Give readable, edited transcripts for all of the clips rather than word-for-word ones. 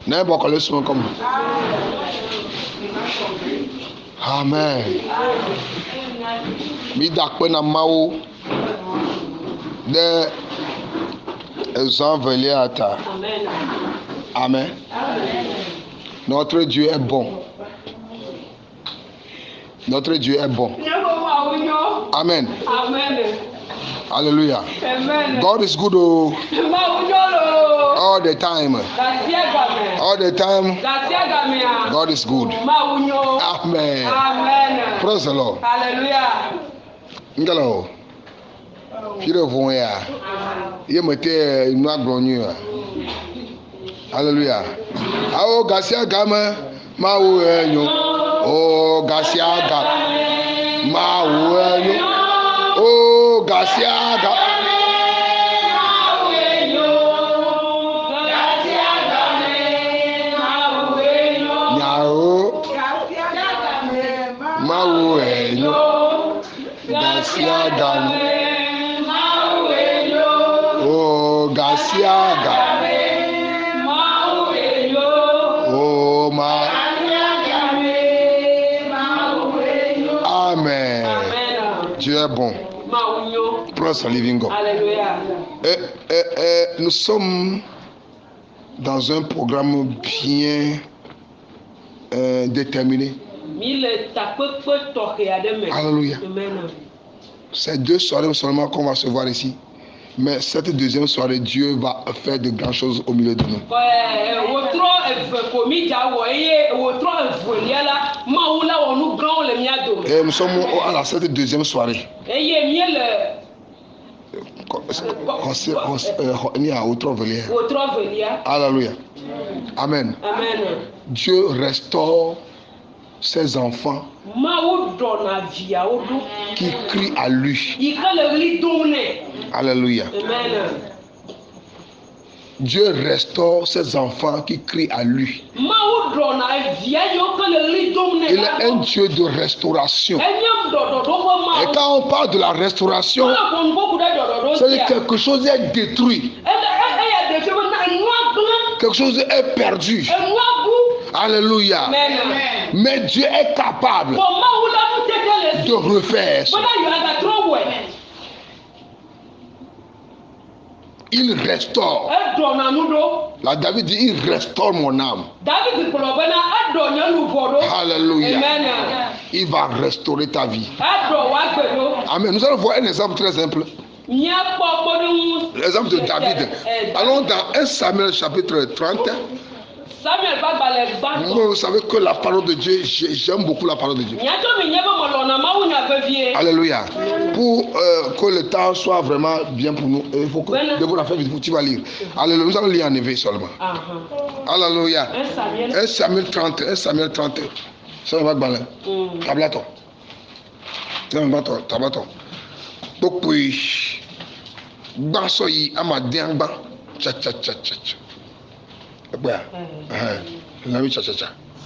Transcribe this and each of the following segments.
Ne bɔkɔ le sɔn kɔmi. Amen. Mi da kpe na Mawu ɖe Jean velia ta. Amen. Notre Dieu est bon. Notre Dieu est bon. Amen. Hallelujah. God is good all the time. All the time. God is good. Amen. Praise the Lord. Hallelujah. Ngalo. Pire vont ya. Ye mete inu agbonyu. Hallelujah. Awo gasia gama mawo enyo. Oh gasia ga mawo enyo. Oh gasia ga nyao mawo enyo. Gasia ga oh gasia ga oh ma. Amen. Dieu est bon. Praise the living God. Nous sommes dans un programme bien déterminé. Alléluia. C'est 2 soirées seulement qu'on va se voir ici. Mais cette deuxième soirée, Dieu va faire de grandes choses au milieu de nous. Et nous sommes à cette deuxième soirée. Alléluia. Amen. Dieu restaure ses enfants qui crient à lui. Alléluia. Dieu restaure ses enfants qui crient à lui. Il est un Dieu de restauration. Et quand on parle de la restauration, c'est quelque chose est détruit. Quelque chose est perdu. Alléluia. Mais Dieu est capable de refaire ça. Il restaure. Là, David dit, il restaure mon âme. Alléluia. Il va restaurer ta vie. Amen. Nous allons voir un exemple très simple. L'exemple de David. Allons dans 1 Samuel chapitre 30. Vous savez que la parole de Dieu, j'aime beaucoup la parole de Dieu. Alléluia. Pour que le temps soit vraiment bien pour nous, il faut que de la faire vite, tu vas lire. Alléluia. Nous allons lire en éveil seulement. Alléluia. 1 Samuel 30. 1 Samuel 30. Ça va bien. Tablaton. Tablaton. Donc, puis, Bansoyi Amadiangba. Tcha.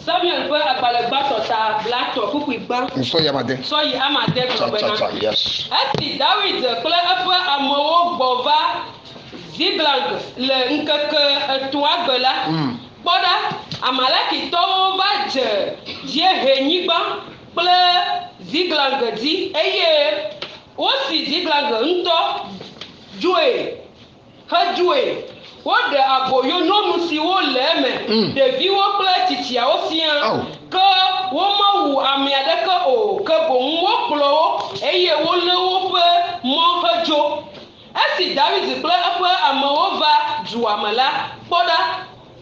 Samuel peut appeler bateau ta blato pour qu'il bat. Soyez amadé. Soyez amadé. Yes. Est-ce David peut appeler amour bova ziblang le nkeke toi bela. Boda amalaki to va je henyiba ple ziblang di eye aussi ziblang nto jouer ha jouer. Wode aboyo nomu si wo leme devi wo kple titia wo fia ke wo ma wu amia de ke o ke bon wo klo wo eye wo le wo pe mo hejo esi David kple eƒe amewo va duame la kpɔɖa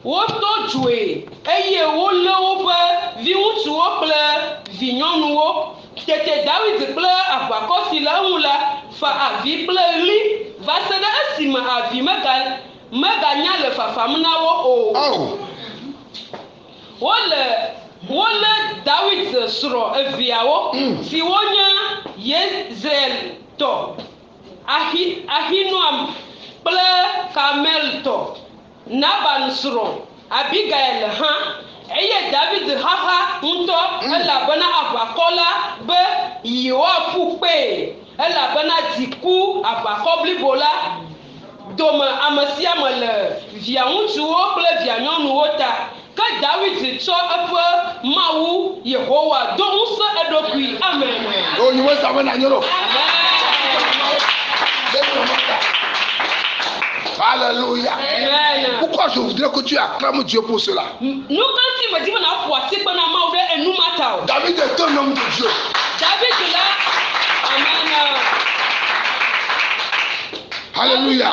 woto dzoe eye wo le wo pe viŋutsuwo kple vinyɔnuwo tete David kple aʋakɔ si le eŋu la fa avi kple ɣli va se ɖe esime avi meganya le fafam na wo o. Wole David srɔ̃ eviawo si wonye Yezreel tɔ, Ahinoam kple Karmel tɔ, Naban srɔ̃ Abigail hã, eye David haha ŋutɔ elabena aʋakɔ la be yewoaƒu kpee elabena dziku aʋakɔ blibo la dome ame sia ame le via ŋutsuwo kple via nyɔnuwo ta. Que David tsɔ eƒe Mawu Yehowa do ŋusẽ eɖokui. Amen. Oh, you must have an annual. Alléluia. Amen. Pourquoi je voudrais que tu acclames Dieu pour cela? Nous quand il me dit na poisi pe na Mawu de enu mata. David est un homme de Dieu. David là. Amen. Alléluia.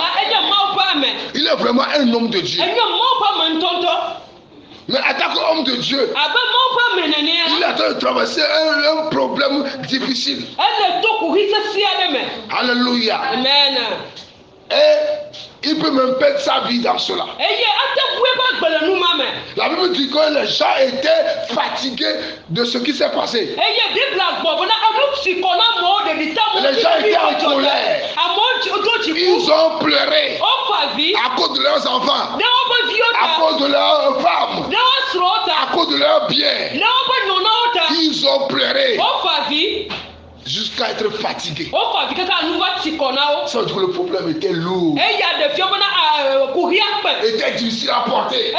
Il est vraiment un homme de Dieu. Mais en tant qu'homme de Dieu, il a traversé un problème difficile. Alléluia. Amen. Et il peut même perdre sa vie dans cela. La Bible dit que les gens étaient fatigués de ce qui s'est passé. Les gens étaient en colère. Ils ont pleuré à cause de leurs enfants, à cause de leurs femmes, à cause de leurs biens. Ils ont pleuré jusqu'à être fatigués. Ça veut dire que le problème était lourd, était difficile à porter.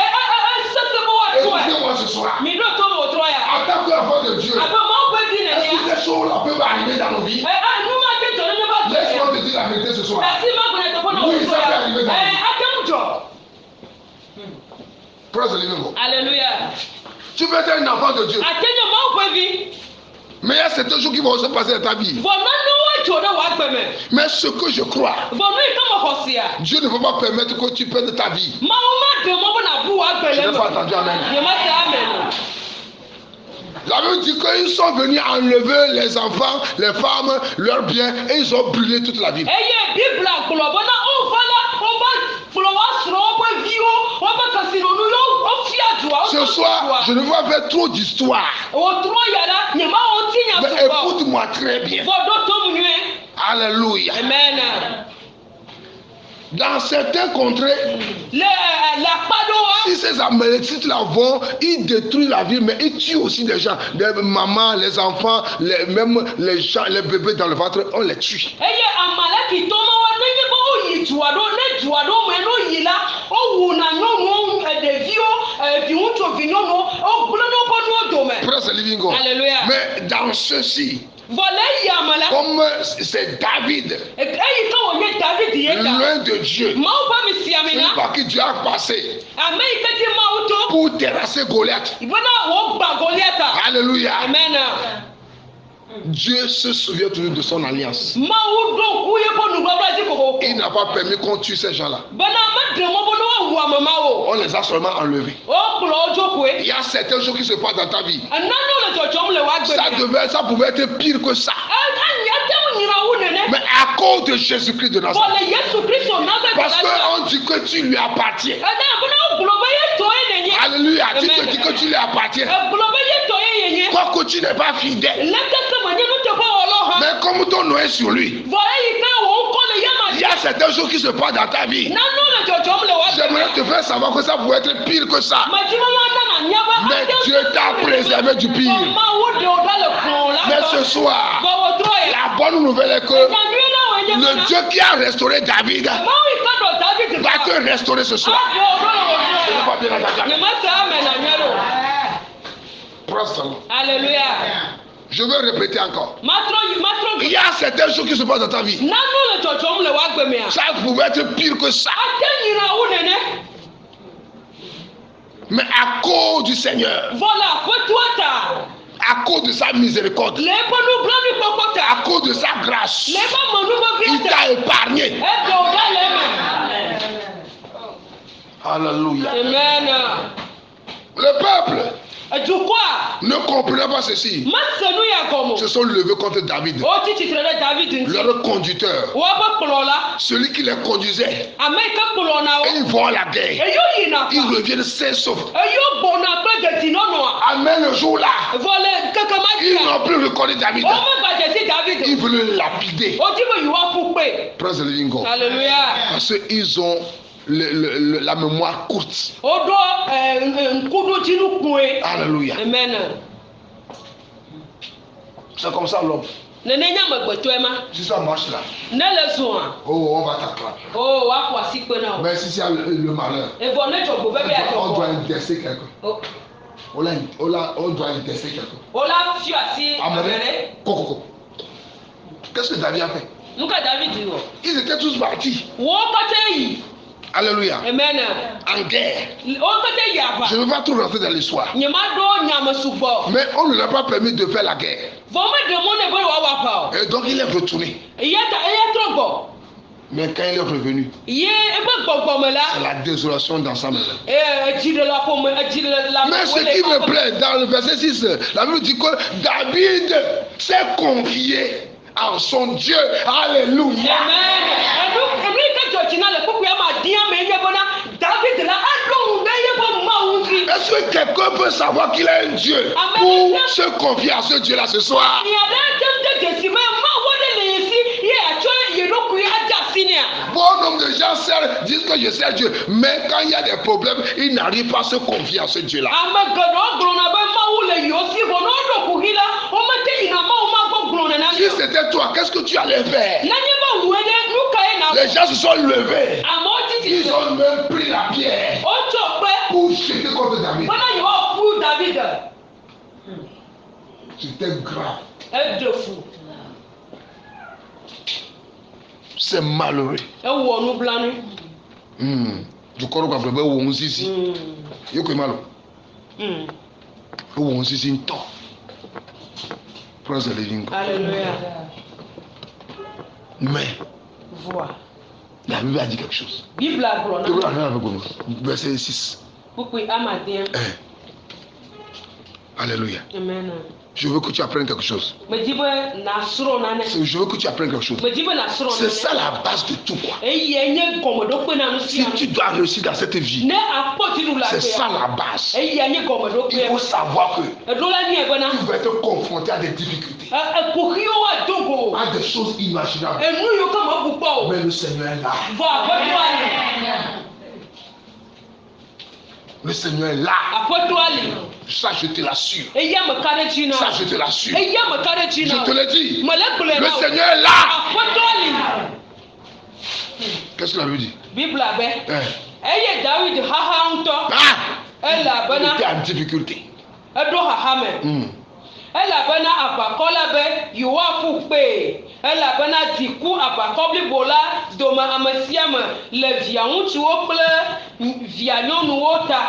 Écoutez-moi ce soir, en tant qu'enfant de Dieu, est-ce que ces choses-là peuvent arriver dans nos vies? Laisse-moi te dire la vérité ce soir. Oui, ça peut arriver dans nos vies. Praise the living God. Alléluia. Tu peux être un enfant de Dieu, mais il y a certains jours qui vont se passer dans ta vie. Mais ce que je crois, Dieu ne va pas permettre que tu perdes ta vie. Je n'ai pas entendu amen. La Bible dit qu'ils sont venus enlever les enfants, les femmes, leurs biens, et ils ont brûlé toute la ville. Ce soir, je ne vais pas faire trop d'histoire. Mais écoute-moi très bien. Alléluia. Amen. Dans certains contrées, si ces Amalécites là vont, ils détruisent la ville, mais ils tuent aussi des gens, les mamans, les enfants, même les gens, les bébés dans le ventre, on les tue. Praise the living God. Mais dans ceci, comme c'est David, loin de Dieu, c'est par qui Dieu a passé pour terrasser Goliath. Alléluia. Amen. Dieu se souvient toujours de son alliance. Il n'a pas permis qu'on tue ces gens-là. On les a seulement enlevés. Il y a certains jours qui se passent dans ta vie. Ça pouvait être pire que ça. Mais à cause de Jésus-Christ de Nazareth, parce qu'on dit que tu lui appartiens. Alléluia. Tu te dis que tu lui appartiens. Quoique tu n'es pas fidèle. Mais comme ton nom est sur lui, il y a certains jours qui se passent dans ta vie. J'aimerais te faire savoir que ça pouvait être pire que ça. Mais Dieu t'a préservé du pire. Mais ce soir, la bonne nouvelle est que le Dieu qui a restauré David va te restaurer ce soir. Alléluia. Je veux répéter encore. Il y a certains jours qui se passent dans ta vie. Ça pouvait être pire que ça. Mais à cause du Seigneur, à cause de sa miséricorde, à cause de sa grâce, il t'a épargné. Alléluia. Amen. Le peuple ne comprenait pas ceci. Se sont levés contre David. Leur conducteur, celui qui les conduisait, et ils vont à la guerre. Ils reviennent sains saufs. Amen. Le jour là, ils n'ont plus reconnu David. Ils veulent le lapider. Praise the living God. Parce qu'ils ont la mémoire courte. Alléluia. Amen. C'est comme ça l'homme. Si ça marche là. Oh, on va t'attraper. Mais si c'est le malheur, on doit inverser quelqu'un. On doit inverser quelqu'un. Qu'est-ce que David a fait? Ils étaient tous partis. Alléluia. Amen. En guerre. Je ne vais pas tout rentrer dans l'histoire. Mais on ne lui a pas permis de faire la guerre. Et donc il est retourné. Mais quand il est revenu, c'est la désolation dans sa maison. Mais ce qui me plaît, dans le verset 6, la Bible dit que David s'est confié en son Dieu. Alléluia. Est-ce que quelqu'un peut savoir qu'il a un Dieu pour se confier à ce Dieu-là ce soir? Bon nombre de gens disent que je sais Dieu, mais quand il y a des problèmes, ils n'arrivent pas à se confier à ce Dieu-là. Si c'était toi, qu'est-ce que tu allais faire? Les gens se sont levés. Ils ont même pris la pierre pour jeter contre David. C'était grave. C'est malheureux. Du corps qu'on peut on ici. Yo que malo. On ici une temps. Praise the living God. Alléluia. Mais voilà. La Bible a dit quelque chose. Bible a dit. Verset 6. Alléluia. Amen. Je veux que tu apprennes quelque chose. Je veux que tu apprennes quelque chose. C'est ça la base de tout, quoi. Si tu dois réussir dans cette vie, c'est ça la base. Il faut savoir que tu vas être confronté à des difficultés, à des choses imaginables. Mais le Seigneur est là. Le Seigneur est là. Ça, je te l'assure. Ça, je te l'assure. Je te le dis. Le Seigneur est là. Qu'est-ce que la Bible dit? Il était en difficulté. Elabena abakɔla be yewoaƒu kpee elabena diku abakɔ blibo la dome ame sia me le via ŋutsuwo kple via nyɔnuwo ta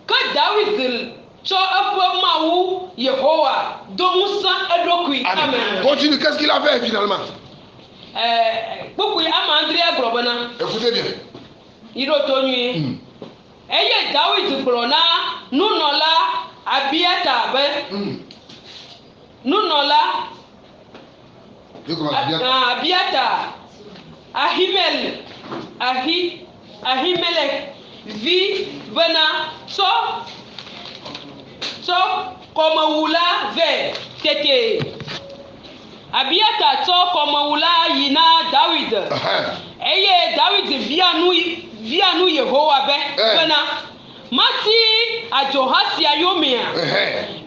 ke David tsɔ eƒe Mawu Yehowa do ŋusẽ eɖokui. Amen. Continue. Qu'est-ce qu'il a fait finalement? Kpukpui amandria gblɔ bena. Écoutez bien. Yiɖo to nyuie. Eye David gblɔ na nunɔla Abiata be. Nunɔla Abiata Ahimelech vi bena tsɔ kɔmewula vɛ tete. Abiata tsɔ kɔmewula yi na David eye David via nu Yehowa bena mati adzoha sia yomea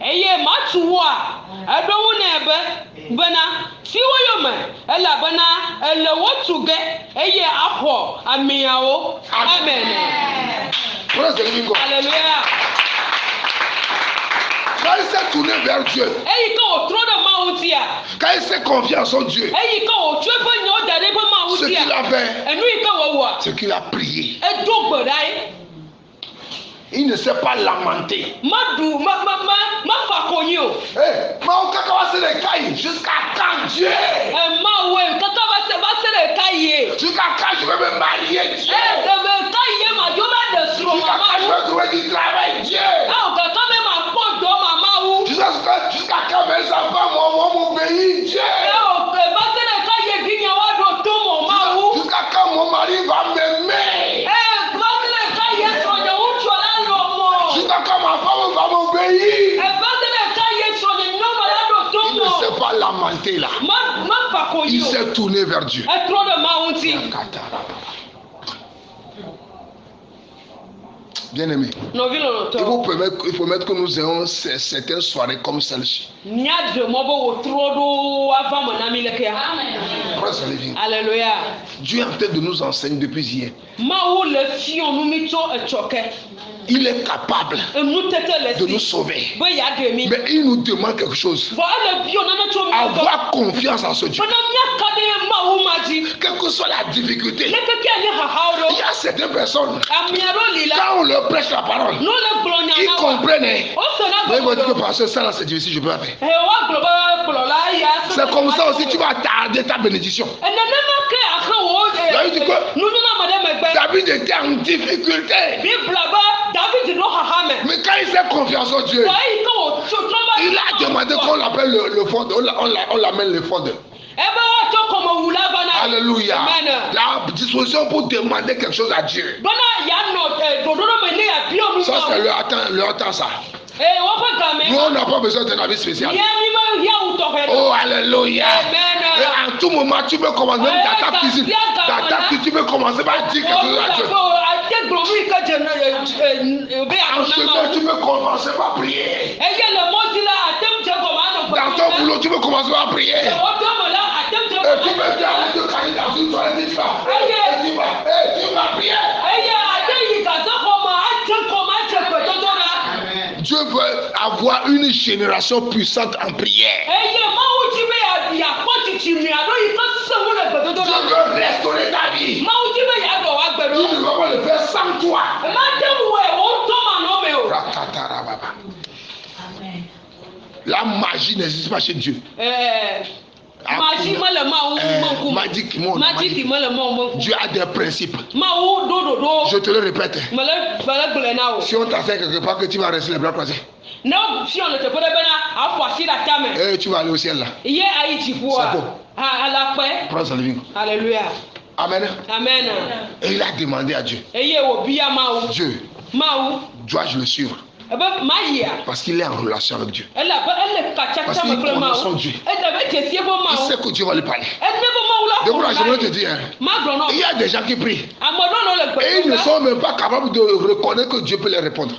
eye matu woa eɖoŋu nɛ bena siwo yome elabena ele wotu ge eye axɔ ameawo. Amen. Alléluia. Quand il s'est tourné vers Dieu, eyi ke wòtrɔ ɖe Mawu ŋutia, quand il s'est confié en son Dieu, eyi ke wòtsɔ eƒe nyawo da ɖe eƒe Mawu ce ŋutia, qu'il a fait, enu yi ke wòwɔa, ce qu'il a prié, edo gbe ɖa ye. Il ne s'est pas lamenté. Ma fa konyi o. Mawu kaka va se le caille jusqu'à quand Dieu? Mawu kaka va se le caille. Jusqu'à quand je vais me marier Dieu? De caille ma jo ma de sro jusqu'à ma. quand je vais trouver du travail Dieu? Kaka me ma po do ma Mawu. Jusqu'à quand mes enfants vont m'obéir Dieu? Va se le caille ginya wa do to mo Mawu. Jusqu'à quand mon mari va m'aimer? Va se le caille so de ucho la lo mo. Jusqu'à quand ma femme va m'obéir? Il ne s'est pas lamenté là. Il s'est tourné vers Dieu. Bien aimé. Il faut permettre que nous ayons certaines soirées comme celle-ci. Alléluia. Dieu est en train de nous enseigner depuis hier. Il est capable de nous sauver. Mais il nous demande quelque chose. Avoir confiance en ce Dieu. Quelle que soit la difficulté, il y a certaines personnes, quand on leur prêche la parole, ils comprennent. Mais ils vont dire que parce que ça là c'est difficile, je peux pas faire. C'est comme ça aussi, tu vas tarder ta bénédiction. David était en difficulté. Mais quand il fait confiance en Dieu, il a demandé qu'on l'appelle le fondeur. On l'amène le fondeur. Alléluia. La disposition pour demander quelque chose à Dieu. Ça, c'est leur temps, ça. Nous, on n'a pas besoin d'un avis spécial. Oh, alléluia. Et en tout moment, tu peux commencer, même dans ta cuisine. Dans ta cuisine, tu peux commencer par dire quelque chose à Dieu. En ce moment, tu peux commencer par prier. Dans ton boulot, tu peux commencer par prier. Et tu peux dire à Dieu, quand il est dans une toilette, tu vas prier. Dieu veut avoir une génération puissante en prière. Dieu veut restaurer ta vie. Il ne va pas le faire sans toi. La magie n'existe pas chez Dieu. Dieu a des principes. Je te le répète. Si on t'a fait quelque part que tu vas rester les bras croisés, et tu vas aller au ciel là. C'est faux. Prends sa living. Alléluia. Amen. Amen. Et il a demandé à Dieu. Dieu, dois-je le suivre? Parce qu'il est en relation avec Dieu. Parce qu'il connaît son Dieu. Il sait que Dieu va lui parler. Donc là, je veux te dire, il y a des gens qui prient. Et ils ne sont même pas capables de reconnaître que Dieu peut les répondre.